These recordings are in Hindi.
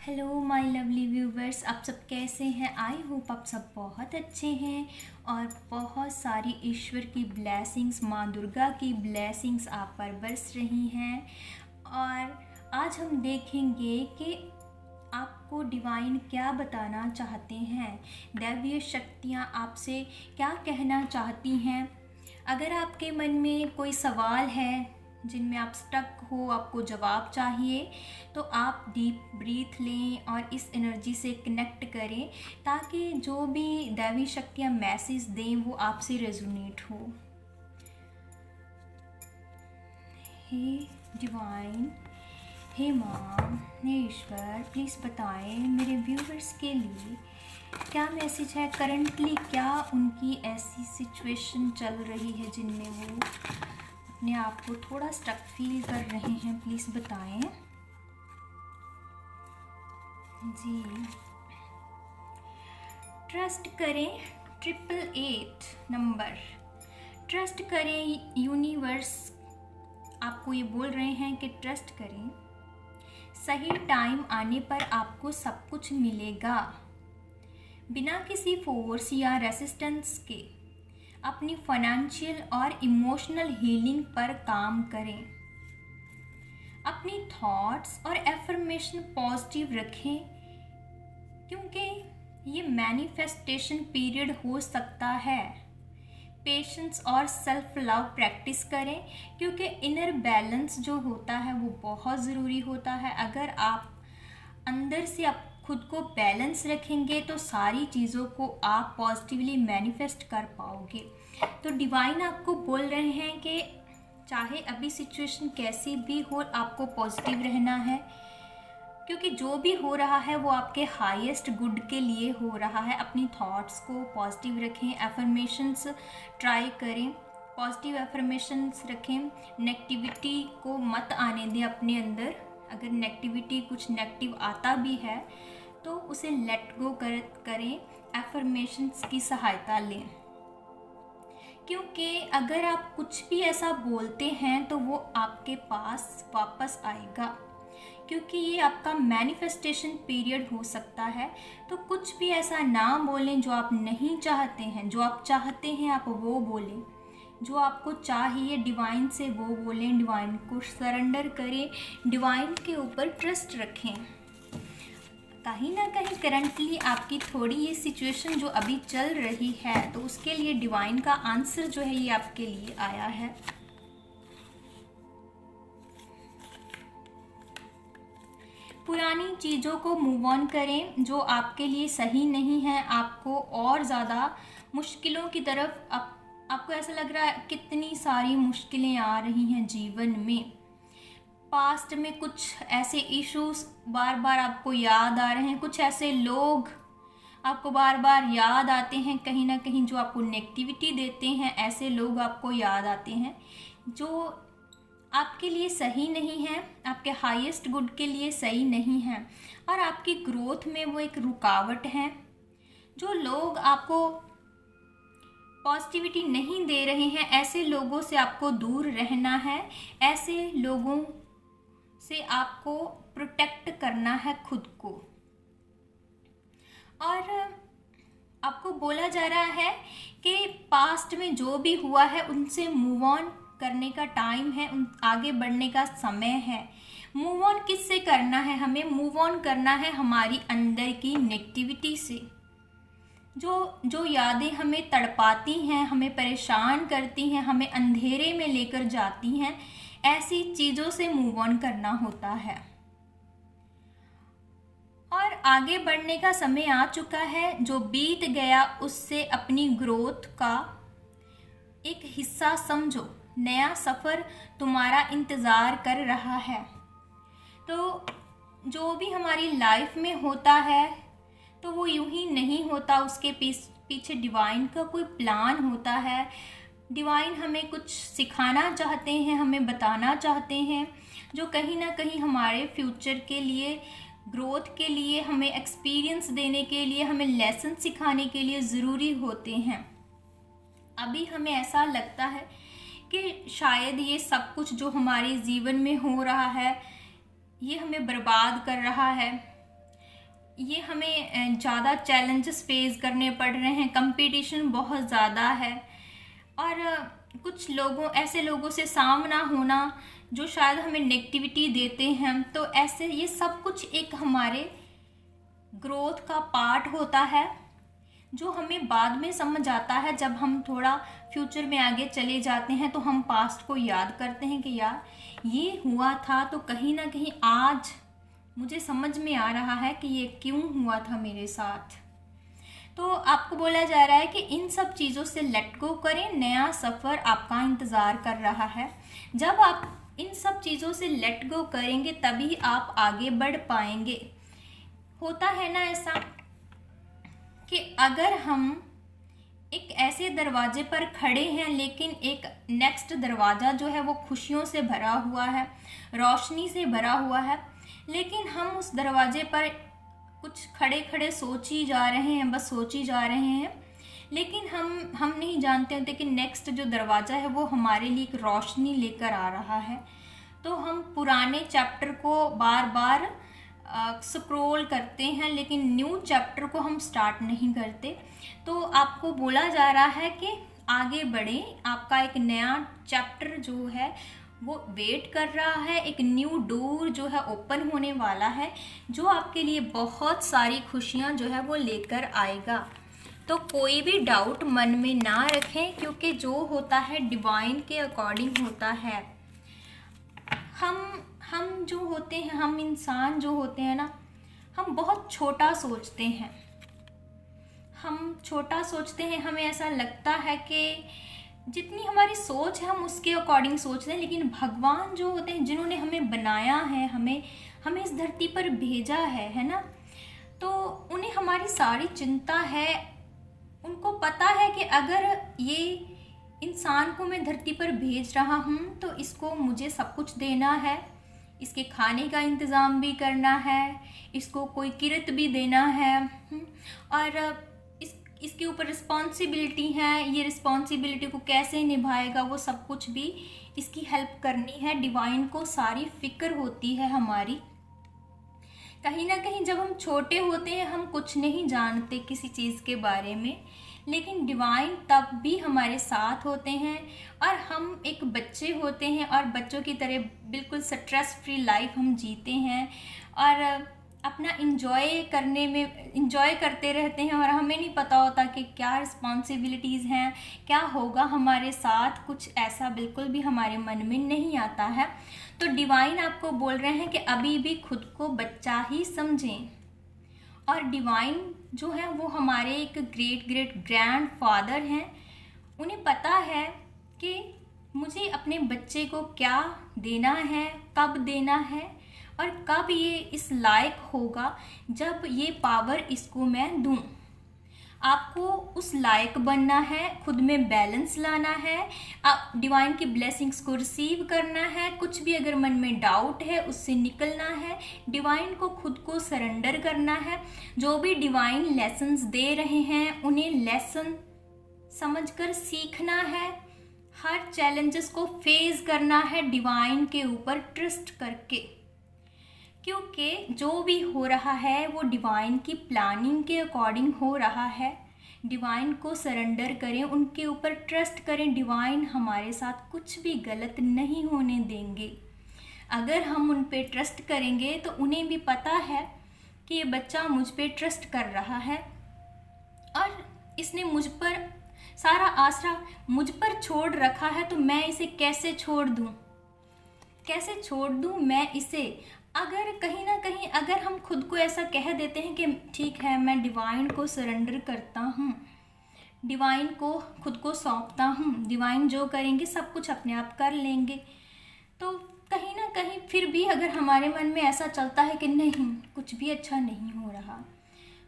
हेलो माय लवली व्यूवर्स, आप सब कैसे हैं। आई होप आप सब बहुत अच्छे हैं और बहुत सारी ईश्वर की ब्लेसिंग्स, माँ दुर्गा की ब्लेसिंग्स आप पर बरस रही हैं। और आज हम देखेंगे कि आपको डिवाइन क्या बताना चाहते हैं, दैवीय शक्तियाँ आपसे क्या कहना चाहती हैं। अगर आपके मन में कोई सवाल है जिनमें आप स्टक हो, आपको जवाब चाहिए, तो आप डीप ब्रीथ लें और इस एनर्जी से कनेक्ट करें ताकि जो भी दैवी शक्तियाँ मैसेज दें वो आपसे रेजोनेट हो। हे डिवाइन, हे माँ, हे ईश्वर, प्लीज़ बताएं मेरे व्यूवर्स के लिए क्या मैसेज है। करंटली क्या उनकी ऐसी सिचुएशन चल रही है जिनमें वो अपने आप को थोड़ा स्टक फील कर रहे हैं, प्लीज़ बताएं जी। ट्रस्ट करें 888 नंबर, ट्रस्ट करें। यूनिवर्स आपको ये बोल रहे हैं कि ट्रस्ट करें, सही टाइम आने पर आपको सब कुछ मिलेगा। बिना किसी फोर्स या रेसिस्टेंस के अपनी फाइनेंशियल और इमोशनल हीलिंग पर काम करें। अपनी थॉट्स और एफर्मेशन पॉजिटिव रखें क्योंकि ये मैनिफेस्टेशन पीरियड हो सकता है। पेशेंस और सेल्फ लव प्रैक्टिस करें क्योंकि इनर बैलेंस जो होता है वो बहुत ज़रूरी होता है। अगर आप अंदर से आप खुद को बैलेंस रखेंगे तो सारी चीज़ों को आप पॉजिटिवली मैनिफेस्ट कर पाओगे। तो डिवाइन आपको बोल रहे हैं कि चाहे अभी सिचुएशन कैसी भी हो, आपको पॉजिटिव रहना है क्योंकि जो भी हो रहा है वो आपके हाईएस्ट गुड के लिए हो रहा है। अपनी थॉट्स को पॉजिटिव रखें, एफर्मेशंस ट्राई करें, पॉजिटिव एफर्मेशंस रखें। नेगेटिविटी को मत आने दें अपने अंदर। अगर नेगेटिविटी कुछ नेगेटिव आता भी है तो उसे लेट गो करें, एफर्मेशंस की सहायता लें क्योंकि अगर आप कुछ भी ऐसा बोलते हैं तो वो आपके पास वापस आएगा क्योंकि ये आपका मैनिफेस्टेशन पीरियड हो सकता है। तो कुछ भी ऐसा ना बोलें जो आप नहीं चाहते हैं। जो आप चाहते हैं आप वो बोलें, जो आपको चाहिए डिवाइन से वो बोलें, डिवाइन को सरेंडर करें, डिवाइन के ऊपर ट्रस्ट रखें। कहीं ना कहीं करंटली आपकी थोड़ी ये सिचुएशन जो अभी चल रही है तो उसके लिए डिवाइन का आंसर जो है ये आपके लिए आया है। पुरानी चीज़ों को मूव ऑन करें जो आपके लिए सही नहीं है। आपको और ज़्यादा मुश्किलों की तरफ आपको ऐसा लग रहा है कितनी सारी मुश्किलें आ रही हैं जीवन में। पास्ट में कुछ ऐसे इश्यूज बार बार आपको याद आ रहे हैं, कुछ ऐसे लोग आपको बार बार याद आते हैं, कहीं ना कहीं जो आपको नेगेटिविटी देते हैं ऐसे लोग आपको याद आते हैं जो आपके लिए सही नहीं है, आपके हाईएस्ट गुड के लिए सही नहीं है और आपकी ग्रोथ में वो एक रुकावट है। जो लोग आपको पॉजिटिविटी नहीं दे रहे हैं ऐसे लोगों से आपको दूर रहना है। ऐसे लोगों से आपको प्रोटेक्ट करना है खुद को। और आपको बोला जा रहा है कि पास्ट में जो भी हुआ है उनसे मूव ऑन करने का टाइम है, आगे बढ़ने का समय है। मूव ऑन किससे करना है? हमें मूव ऑन करना है हमारी अंदर की नेगेटिविटी से। जो यादें हमें तड़पाती हैं, हमें परेशान करती हैं, हमें अंधेरे में लेकर जाती हैं, ऐसी चीज़ों से मूव ऑन करना होता है। और आगे बढ़ने का समय आ चुका है। जो बीत गया उससे अपनी ग्रोथ का एक हिस्सा समझो। नया सफ़र तुम्हारा इंतज़ार कर रहा है। तो जो भी हमारी लाइफ में होता है तो वो यूं ही नहीं होता, उसके पीछे डिवाइन का कोई प्लान होता है। डिवाइन हमें कुछ सिखाना चाहते हैं, हमें बताना चाहते हैं जो कहीं ना कहीं हमारे फ्यूचर के लिए, ग्रोथ के लिए, हमें एक्सपीरियंस देने के लिए, हमें लेसन सिखाने के लिए ज़रूरी होते हैं। अभी हमें ऐसा लगता है कि शायद ये सब कुछ जो हमारे जीवन में हो रहा है ये हमें बर्बाद कर रहा है, ये हमें ज़्यादा चैलेंजेस फेस करने पड़ रहे हैं, कंपटीशन बहुत ज़्यादा है, और कुछ लोगों ऐसे लोगों से सामना होना जो शायद हमें नेगेटिविटी देते हैं। तो ऐसे ये सब कुछ एक हमारे ग्रोथ का पार्ट होता है, जो हमें बाद में समझ आता है। जब हम थोड़ा फ्यूचर में आगे चले जाते हैं तो हम पास्ट को याद करते हैं कि यार ये हुआ था, तो कहीं ना कहीं आज मुझे समझ में आ रहा है कि ये क्यों हुआ था मेरे साथ। तो आपको बोला जा रहा है कि इन सब चीज़ों से लेट गो करें, नया सफ़र आपका इंतज़ार कर रहा है। जब आप इन सब चीज़ों से लेट गो करेंगे तभी आप आगे बढ़ पाएंगे। होता है ना ऐसा कि अगर हम एक ऐसे दरवाजे पर खड़े हैं लेकिन एक नेक्स्ट दरवाज़ा जो है वो खुशियों से भरा हुआ है, रोशनी से भरा हुआ है, लेकिन हम उस दरवाजे पर कुछ खड़े खड़े सोच ही जा रहे हैं, बस सोच ही जा रहे हैं, लेकिन हम नहीं जानते होते कि नेक्स्ट जो दरवाज़ा है वो हमारे लिए एक रोशनी लेकर आ रहा है। तो हम पुराने चैप्टर को बार बार स्क्रॉल करते हैं लेकिन न्यू चैप्टर को हम स्टार्ट नहीं करते। तो आपको बोला जा रहा है कि आगे बढ़ें, आपका एक नया चैप्टर जो है वो वेट कर रहा है, एक न्यू डोर जो है ओपन होने वाला है, जो आपके लिए बहुत सारी खुशियाँ जो है वो लेकर आएगा। तो कोई भी डाउट मन में ना रखें, क्योंकि जो होता है डिवाइन के अकॉर्डिंग होता है। हम जो होते हैं, हम इंसान जो होते हैं ना, हम बहुत छोटा सोचते हैं। हम छोटा सोचते हैं, हमें ऐसा लगता है कि जितनी हमारी सोच है हम उसके अकॉर्डिंग सोचते हैं, लेकिन भगवान जो होते हैं, जिन्होंने हमें बनाया है, हमें इस धरती पर भेजा है ना, तो उन्हें हमारी सारी चिंता है। उनको पता है कि अगर ये इंसान को मैं धरती पर भेज रहा हूँ तो इसको मुझे सब कुछ देना है, इसके खाने का इंतज़ाम भी करना है, इसको कोई किरत भी देना है, और इसके ऊपर रिस्पॉन्सिबिलिटी है। ये रिस्पॉन्सिबिलिटी को कैसे निभाएगा वो सब कुछ भी इसकी हेल्प करनी है। डिवाइन को सारी फिक्र होती है हमारी। कहीं ना कहीं जब हम छोटे होते हैं हम कुछ नहीं जानते किसी चीज़ के बारे में, लेकिन डिवाइन तब भी हमारे साथ होते हैं, और हम एक बच्चे होते हैं और बच्चों की तरह बिल्कुल स्ट्रेस फ्री लाइफ हम जीते हैं और अपना इंजॉय करते रहते हैं, और हमें नहीं पता होता कि क्या रिस्पॉन्सिबिलिटीज़ हैं, क्या होगा हमारे साथ। कुछ ऐसा बिल्कुल भी हमारे मन में नहीं आता है। तो डिवाइन आपको बोल रहे हैं कि अभी भी खुद को बच्चा ही समझें। और डिवाइन जो है वो हमारे एक ग्रेट ग्रैंड फादर हैं। उन्हें पता है कि मुझे अपने बच्चे को क्या देना है, कब देना है, और कब ये इस लायक होगा जब ये पावर इसको मैं दूं। आपको उस लायक बनना है, खुद में बैलेंस लाना है, आप डिवाइन की ब्लेसिंग्स को रिसीव करना है। कुछ भी अगर मन में डाउट है उससे निकलना है, डिवाइन को खुद को सरेंडर करना है। जो भी डिवाइन लेसन्स दे रहे हैं उन्हें लेसन समझकर सीखना है। हर चैलेंजेस को फेस करना है डिवाइन के ऊपर ट्रस्ट करके, क्योंकि जो भी हो रहा है वो डिवाइन की प्लानिंग के अकॉर्डिंग हो रहा है। डिवाइन को सरेंडर करें, उनके ऊपर ट्रस्ट करें। डिवाइन हमारे साथ कुछ भी गलत नहीं होने देंगे। अगर हम उन पे ट्रस्ट करेंगे तो उन्हें भी पता है कि ये बच्चा मुझ पे ट्रस्ट कर रहा है और इसने मुझ पर सारा आसरा मुझ पर छोड़ रखा है, तो मैं इसे कैसे छोड़ दूँ, कैसे छोड़ दूँ मैं इसे। अगर कहीं ना कहीं अगर हम खुद को ऐसा कह देते हैं कि ठीक है मैं डिवाइन को सरेंडर करता हूँ, डिवाइन को खुद को सौंपता हूँ, डिवाइन जो करेंगे सब कुछ अपने आप कर लेंगे, तो कहीं ना कहीं फिर भी अगर हमारे मन में ऐसा चलता है कि नहीं कुछ भी अच्छा नहीं हो रहा,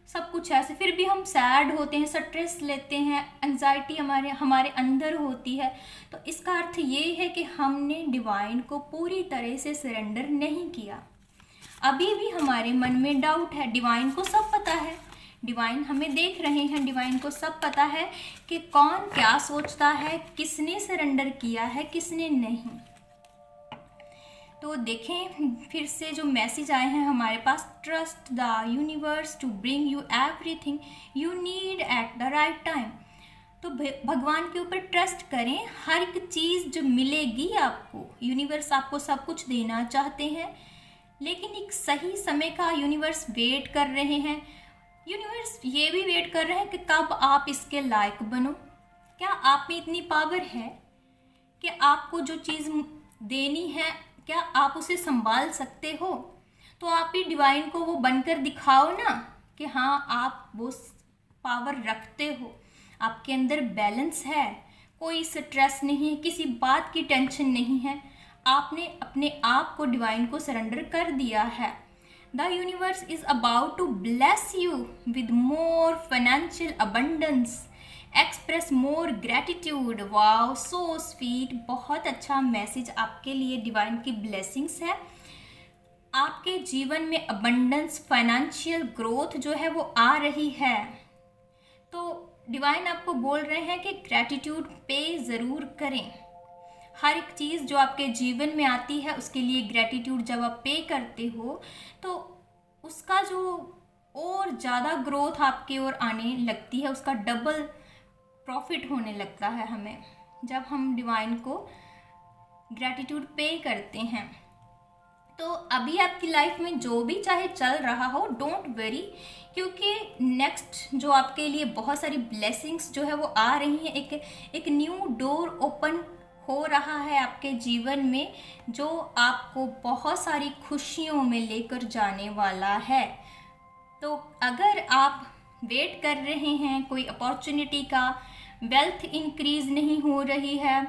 सब कुछ ऐसे, फिर भी हम सैड होते हैं, स्ट्रेस लेते हैं, एंजाइटी हमारे अंदर होती है, तो इसका अर्थ ये है कि हमने डिवाइन को पूरी तरह से सरेंडर नहीं किया। अभी भी हमारे मन में डाउट है। डिवाइन को सब पता है, डिवाइन हमें देख रहे हैं, डिवाइन को सब पता है कि कौन क्या सोचता है, किसने सरेंडर किया है, किसने नहीं। तो देखें फिर से जो मैसेज आए हैं हमारे पास, trust the universe to bring you everything you need at the right time. तो भगवान के ऊपर ट्रस्ट करें, हर एक चीज़ जो मिलेगी आपको, यूनिवर्स आपको सब कुछ देना चाहते हैं, लेकिन एक सही समय का यूनिवर्स वेट कर रहे हैं। यूनिवर्स ये भी वेट कर रहे हैं कि कब आप इसके लायक बनो। क्या आप में इतनी पावर है कि आपको जो चीज़ देनी है, क्या आप उसे संभाल सकते हो? तो आप ही डिवाइन को वो बनकर दिखाओ ना कि हाँ आप वो पावर रखते हो, आपके अंदर बैलेंस है, कोई स्ट्रेस नहीं है, किसी बात की टेंशन नहीं है, आपने अपने आप को डिवाइन को सरेंडर कर दिया है। The universe is about to bless you with more financial abundance, express more gratitude. Wow, so sweet, बहुत अच्छा मैसेज आपके लिए डिवाइन की ब्लेसिंग्स है। आपके जीवन में अबंडेंस, फाइनेंशियल ग्रोथ जो है वो आ रही है। तो डिवाइन आपको बोल रहे हैं कि ग्रेटिट्यूड पे ज़रूर करें। हर एक चीज़ जो आपके जीवन में आती है उसके लिए ग्रेटिट्यूड जब आप पे करते हो तो उसका जो और ज़्यादा ग्रोथ आपके ओर आने लगती है, उसका डबल प्रॉफिट होने लगता है हमें जब हम डिवाइन को ग्रेटिट्यूड पे करते हैं। तो अभी आपकी लाइफ में जो भी चाहे चल रहा हो, डोंट वरी, क्योंकि नेक्स्ट जो आपके लिए बहुत सारी ब्लेसिंग्स जो है वो आ रही हैं। एक न्यू डोर ओपन हो रहा है आपके जीवन में, जो आपको बहुत सारी खुशियों में लेकर जाने वाला है। तो अगर आप वेट कर रहे हैं कोई अपॉर्चुनिटी का, वेल्थ इंक्रीज नहीं हो रही है,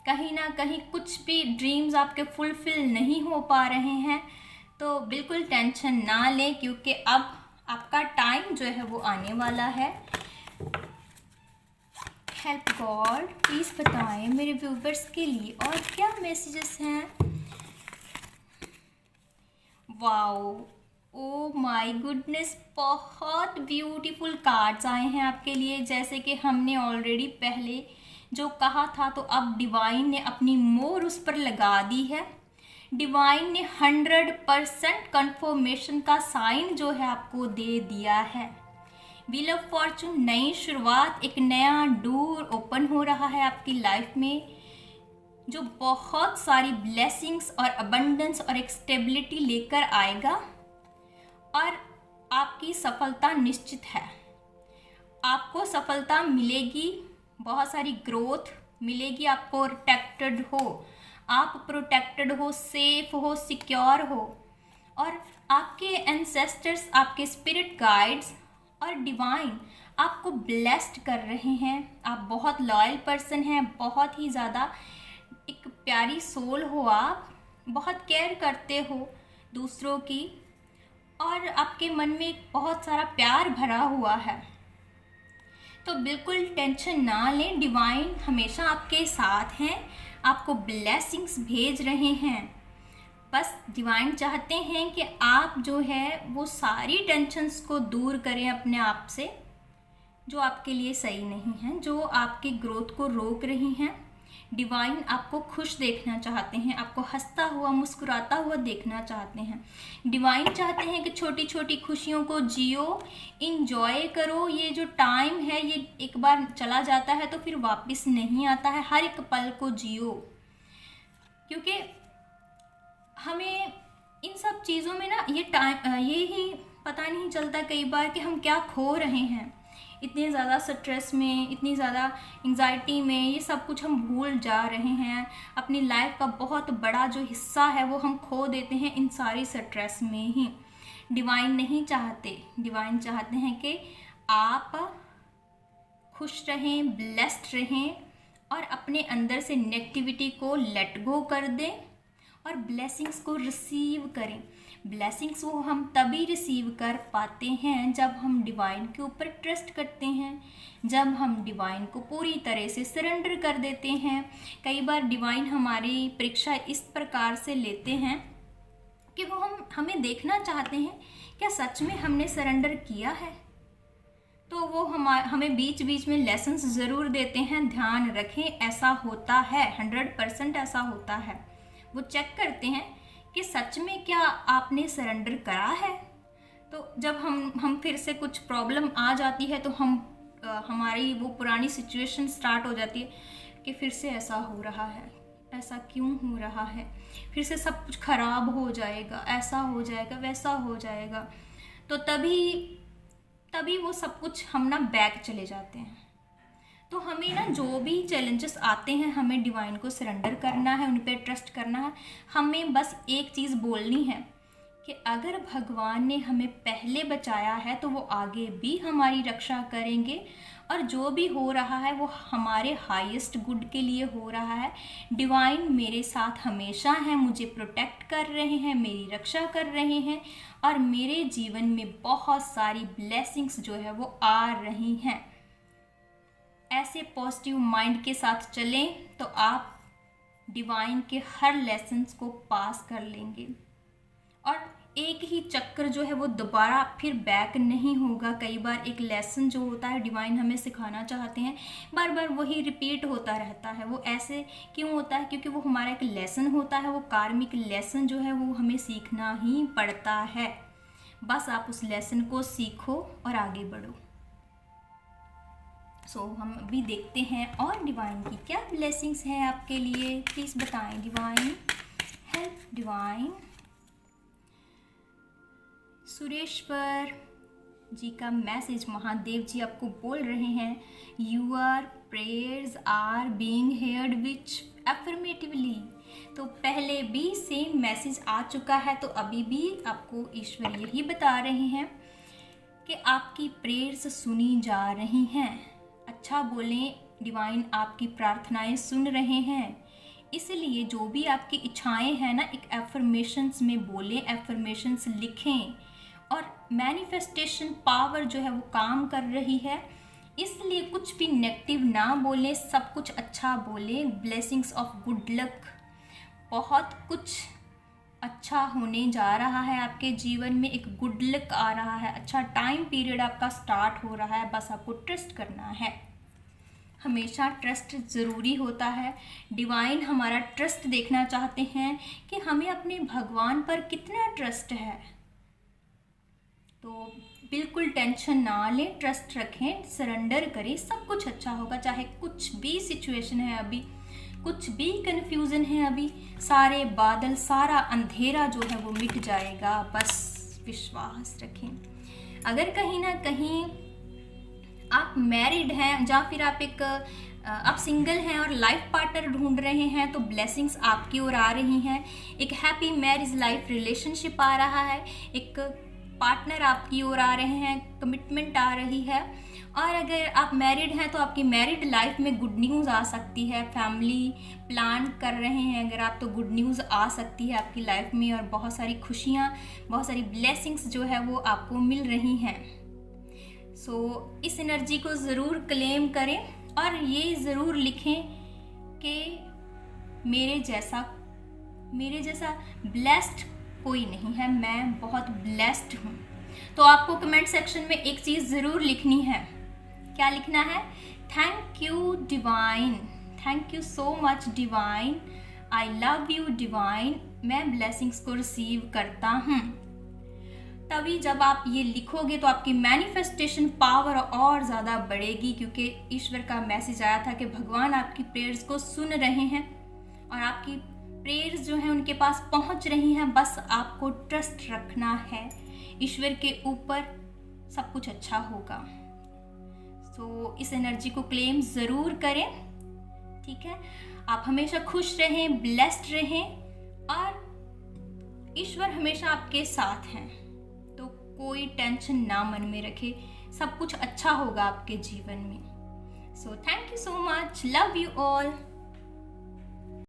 कहीं ना कहीं कुछ भी ड्रीम्स आपके फुलफिल नहीं हो पा रहे हैं, तो बिल्कुल टेंशन ना लें, क्योंकि अब आपका टाइम जो है वो आने वाला है। हेल्प गॉड, प्लीज़ बताएं मेरे व्यूवर्स के लिए और क्या मैसेजेस हैं। वाओ, ओ माय गुडनेस, बहुत ब्यूटीफुल कार्ड्स आए हैं आपके लिए। जैसे कि हमने ऑलरेडी पहले जो कहा था, तो अब डिवाइन ने अपनी मोहर उस पर लगा दी है। डिवाइन ने 100% कंफर्मेशन का साइन जो है आपको दे दिया है। व्हील ऑफ फॉर्चून, नई शुरुआत, एक नया डोर ओपन हो रहा है आपकी लाइफ में, जो बहुत सारी ब्लेसिंग्स और अबंडेंस और एक स्टेबिलिटी लेकर आएगा, और आपकी सफलता निश्चित है। आपको सफलता मिलेगी, बहुत सारी ग्रोथ मिलेगी, आपको प्रोटेक्टेड हो, आप प्रोटेक्टेड हो, सेफ हो, सिक्योर हो, और आपके एंसेस्टर्स, आपके स्पिरिट गाइड्स और डिवाइन आपको ब्लेस्ड कर रहे हैं। आप बहुत लॉयल पर्सन हैं, बहुत ही ज़्यादा एक प्यारी सोल हो, आप बहुत केयर करते हो दूसरों की, और आपके मन में बहुत सारा प्यार भरा हुआ है। तो बिल्कुल टेंशन ना लें, डिवाइन हमेशा आपके साथ हैं, आपको ब्लेसिंग्स भेज रहे हैं। बस डिवाइन चाहते हैं कि आप जो है वो सारी टेंशन्स को दूर करें अपने आप से, जो आपके लिए सही नहीं है, जो आपकी ग्रोथ को रोक रही हैं। डिवाइन आपको खुश देखना चाहते हैं, आपको हंसता हुआ, मुस्कुराता हुआ देखना चाहते हैं। डिवाइन चाहते हैं कि छोटी छोटी खुशियों को जियो, इंजॉय करो। ये जो टाइम है ये एक बार चला जाता है तो फिर वापस नहीं आता है। हर एक पल को जियो, क्योंकि हमें इन सब चीज़ों में ना ये ही पता नहीं चलता कई बार कि हम क्या खो रहे हैं। इतने ज़्यादा स्ट्रेस में, इतनी ज़्यादा एंग्जाइटी में ये सब कुछ हम भूल जा रहे हैं। अपनी लाइफ का बहुत बड़ा जो हिस्सा है वो हम खो देते हैं इन सारी स्ट्रेस में ही। डिवाइन नहीं चाहते, डिवाइन चाहते हैं कि आप खुश रहें, ब्लेस्ड रहें, और अपने अंदर से नेगेटिविटी को लेट गो कर दें और ब्लेसिंग्स को रिसीव करें। ब्लेसिंग्स वो हम तभी रिसीव कर पाते हैं जब हम डिवाइन के ऊपर ट्रस्ट करते हैं, जब हम डिवाइन को पूरी तरह से सरेंडर कर देते हैं। कई बार डिवाइन हमारी परीक्षा इस प्रकार से लेते हैं कि वो हमें देखना चाहते हैं क्या सच में हमने सरेंडर किया है। तो वो हमें बीच बीच में लेसन्स ज़रूर देते हैं, ध्यान रखें, ऐसा होता है, 100% ऐसा होता है। वो चेक करते हैं कि सच में क्या आपने सरेंडर करा है। तो जब हम फिर से कुछ प्रॉब्लम आ जाती है तो हमारी वो पुरानी सिचुएशन स्टार्ट हो जाती है कि फिर से ऐसा हो रहा है, ऐसा क्यों हो रहा है, फिर से सब कुछ खराब हो जाएगा, ऐसा हो जाएगा, वैसा हो जाएगा। तो तभी वो सब कुछ हम ना बैक चले जाते हैं। तो हमें ना जो भी चैलेंजेस आते हैं हमें डिवाइन को सरेंडर करना है, उन पे ट्रस्ट करना है। हमें बस एक चीज़ बोलनी है कि अगर भगवान ने हमें पहले बचाया है तो वो आगे भी हमारी रक्षा करेंगे, और जो भी हो रहा है वो हमारे हाईएस्ट गुड के लिए हो रहा है। डिवाइन मेरे साथ हमेशा हैं, मुझे प्रोटेक्ट कर रहे हैं, मेरी रक्षा कर रहे हैं, और मेरे जीवन में बहुत सारी ब्लेसिंग्स जो है वो आ रही हैं। ऐसे पॉजिटिव माइंड के साथ चलें तो आप डिवाइन के हर लेसन्स को पास कर लेंगे, और एक ही चक्कर जो है वो दोबारा फिर बैक नहीं होगा। कई बार एक लेसन जो होता है डिवाइन हमें सिखाना चाहते हैं, बार बार वही रिपीट होता रहता है। वो ऐसे क्यों होता है? क्योंकि वो हमारा एक लेसन होता है, वो कार्मिक लेसन जो है वो हमें सीखना ही पड़ता है। बस आप उस लेसन को सीखो और आगे बढ़ो। हम अभी देखते हैं और डिवाइन की क्या ब्लेसिंग्स हैं आपके लिए। प्लीज़ बताएं divine, help divine. Sureshwar ji का मैसेज, महादेव जी आपको बोल रहे हैं, your prayers are being heard which affirmatively. तो पहले भी सेम मैसेज आ चुका है, तो अभी भी आपको ईश्वर यही बता रहे हैं कि आपकी प्रेयर्स सुनी जा रही हैं। अच्छा बोलें, डिवाइन आपकी प्रार्थनाएं सुन रहे हैं। इसलिए जो भी आपकी इच्छाएं हैं ना, एक एफर्मेशंस में बोलें, एफर्मेशंस लिखें, और मैनिफेस्टेशन पावर जो है वो काम कर रही है। इसलिए कुछ भी नेगेटिव ना बोलें, सब कुछ अच्छा बोलें। ब्लेसिंग्स ऑफ गुड लक, बहुत कुछ अच्छा होने जा रहा है आपके जीवन में, एक गुड लक आ रहा है, अच्छा टाइम पीरियड आपका स्टार्ट हो रहा है। बस आपको ट्रस्ट करना है। हमेशा ट्रस्ट ज़रूरी होता है। डिवाइन हमारा ट्रस्ट देखना चाहते हैं कि हमें अपने भगवान पर कितना ट्रस्ट है। तो बिल्कुल टेंशन ना लें, ट्रस्ट रखें, सरेंडर करें, सब कुछ अच्छा होगा। चाहे कुछ भी सिचुएशन है अभी, कुछ भी कन्फ्यूज़न है अभी, सारे बादल, सारा अंधेरा जो है वो मिट जाएगा। बस विश्वास रखें। अगर कहीं ना कहीं आप मैरिड हैं या फिर आप सिंगल हैं और लाइफ पार्टनर ढूंढ रहे हैं, तो ब्लेसिंग्स आपकी ओर आ रही हैं। एक हैप्पी मैरिज लाइफ रिलेशनशिप आ रहा है, एक पार्टनर आपकी ओर आ रहे हैं, कमिटमेंट आ रही है। और अगर आप मैरिड हैं तो आपकी मैरिड लाइफ में गुड न्यूज़ आ सकती है। फैमिली प्लान कर रहे हैं अगर आप, तो गुड न्यूज़ आ सकती है आपकी लाइफ में, और बहुत सारी खुशियाँ, बहुत सारी ब्लेसिंग्स जो है वो आपको मिल रही हैं। इस एनर्जी को ज़रूर क्लेम करें और ये ज़रूर लिखें कि मेरे जैसा ब्लेस्ड कोई नहीं है, मैं बहुत ब्लेस्ड हूँ। तो आपको कमेंट सेक्शन में एक चीज़ ज़रूर लिखनी है। क्या लिखना है? Thank you divine, thank you so much divine, I love you divine, मैं ब्लेसिंग्स को रिसीव करता हूँ। तभी जब आप ये लिखोगे तो आपकी मैनिफेस्टेशन पावर और ज़्यादा बढ़ेगी, क्योंकि ईश्वर का मैसेज आया था कि भगवान आपकी प्रेयर्स को सुन रहे हैं और आपकी प्रेयर्स जो हैं उनके पास पहुंच रही हैं। बस आपको ट्रस्ट रखना है ईश्वर के ऊपर, सब कुछ अच्छा होगा। इस एनर्जी को क्लेम ज़रूर करें, ठीक है। आप हमेशा खुश रहें, ब्लेस्ड रहें, और ईश्वर हमेशा आपके साथ हैं। तो कोई टेंशन ना मन में रखे, सब कुछ अच्छा होगा आपके जीवन में। Thank you so much, love you all.